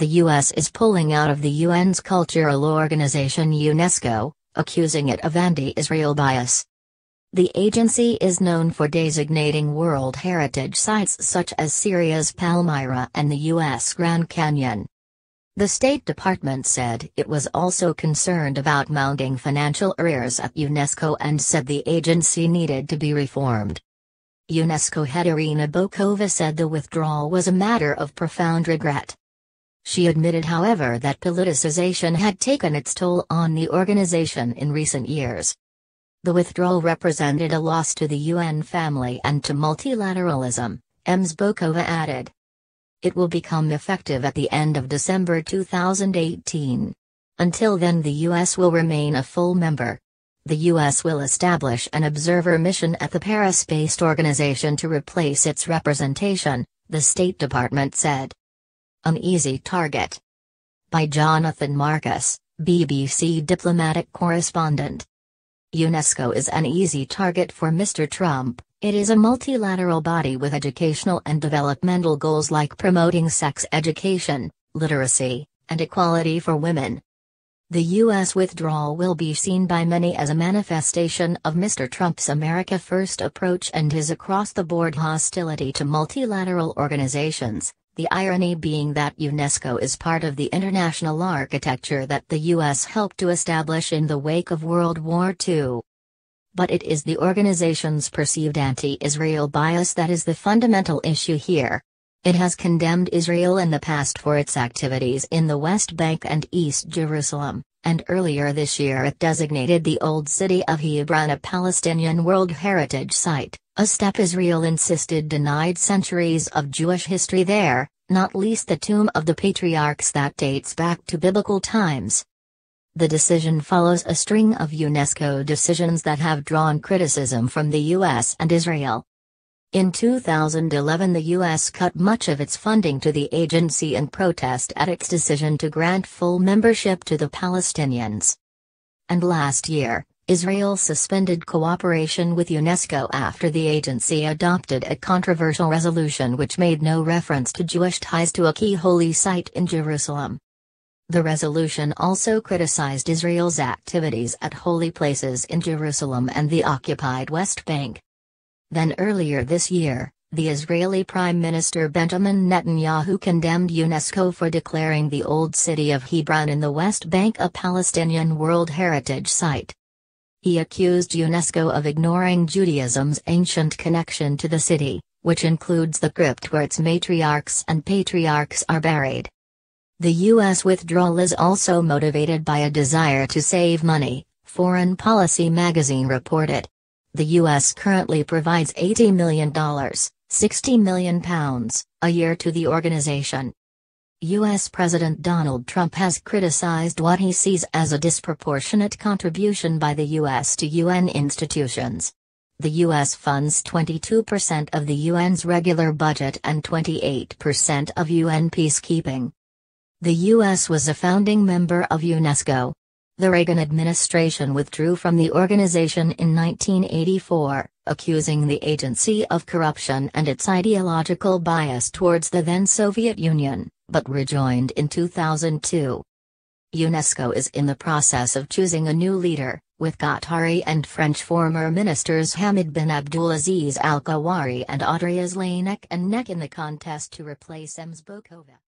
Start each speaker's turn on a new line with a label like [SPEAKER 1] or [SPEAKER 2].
[SPEAKER 1] The U.S. is pulling out of the UN's cultural organization UNESCO, accusing it of anti-Israel bias. The agency is known for designating World Heritage Sites such as Syria's Palmyra and the U.S. Grand Canyon. The State Department said it was also concerned about mounting financial arrears at UNESCO and said the agency needed to be reformed. UNESCO head Irina Bokova said the withdrawal was a matter of profound regret. She admitted, however, that politicization had taken its toll on the organization in recent years. The withdrawal represented a loss to the UN family and to multilateralism, Ms. Bokova added. It will become effective at the end of December 2018. Until then, the U.S. will remain a full member. The U.S. will establish an observer mission at the Paris-based organization to replace its representation, the State Department said. An easy target. By Jonathan Marcus, BBC diplomatic correspondent. UNESCO is an easy target for Mr. Trump. It is a multilateral body with educational and developmental goals like promoting sex education, literacy, and equality for women. The U.S. withdrawal will be seen by many as a manifestation of Mr. Trump's America First approach and his across-the-board hostility to multilateral organizations, the irony being that UNESCO is part of the international architecture that the U.S. helped to establish in the wake of World War II. But it is the organization's perceived anti-Israel bias that is the fundamental issue here. It has condemned Israel in the past for its activities in the West Bank and East Jerusalem, and earlier this year it designated the Old City of Hebron a Palestinian World Heritage Site, a step Israel insisted denied centuries of Jewish history there, not least the Tomb of the Patriarchs that dates back to biblical times. The decision follows a string of UNESCO decisions that have drawn criticism from the US and Israel. In 2011, the U.S. cut much of its funding to the agency in protest at its decision to grant full membership to the Palestinians. And last year, Israel suspended cooperation with UNESCO after the agency adopted a controversial resolution which made no reference to Jewish ties to a key holy site in Jerusalem. The resolution also criticized Israel's activities at holy places in Jerusalem and the occupied West Bank. Then earlier this year, the Israeli Prime Minister Benjamin Netanyahu condemned UNESCO for declaring the Old City of Hebron in the West Bank a Palestinian World Heritage Site. He accused UNESCO of ignoring Judaism's ancient connection to the city, which includes the crypt where its matriarchs and patriarchs are buried. The U.S. withdrawal is also motivated by a desire to save money, Foreign Policy magazine reported. The U.S. currently provides $80 million, £60 million, a year to the organization. U.S. President Donald Trump has criticized what he sees as a disproportionate contribution by the U.S. to UN institutions. The U.S. funds 22% of the UN's regular budget and 28% of UN peacekeeping. The U.S. was a founding member of UNESCO. The Reagan administration withdrew from the organization in 1984, accusing the agency of corruption and its ideological bias towards the then Soviet Union, but rejoined in 2002. UNESCO is in the process of choosing a new leader, with Qatari and French former ministers Hamid bin Abdulaziz Al Qawari and Audrey Aslay neck and neck in the contest to replace Ms. Bokova.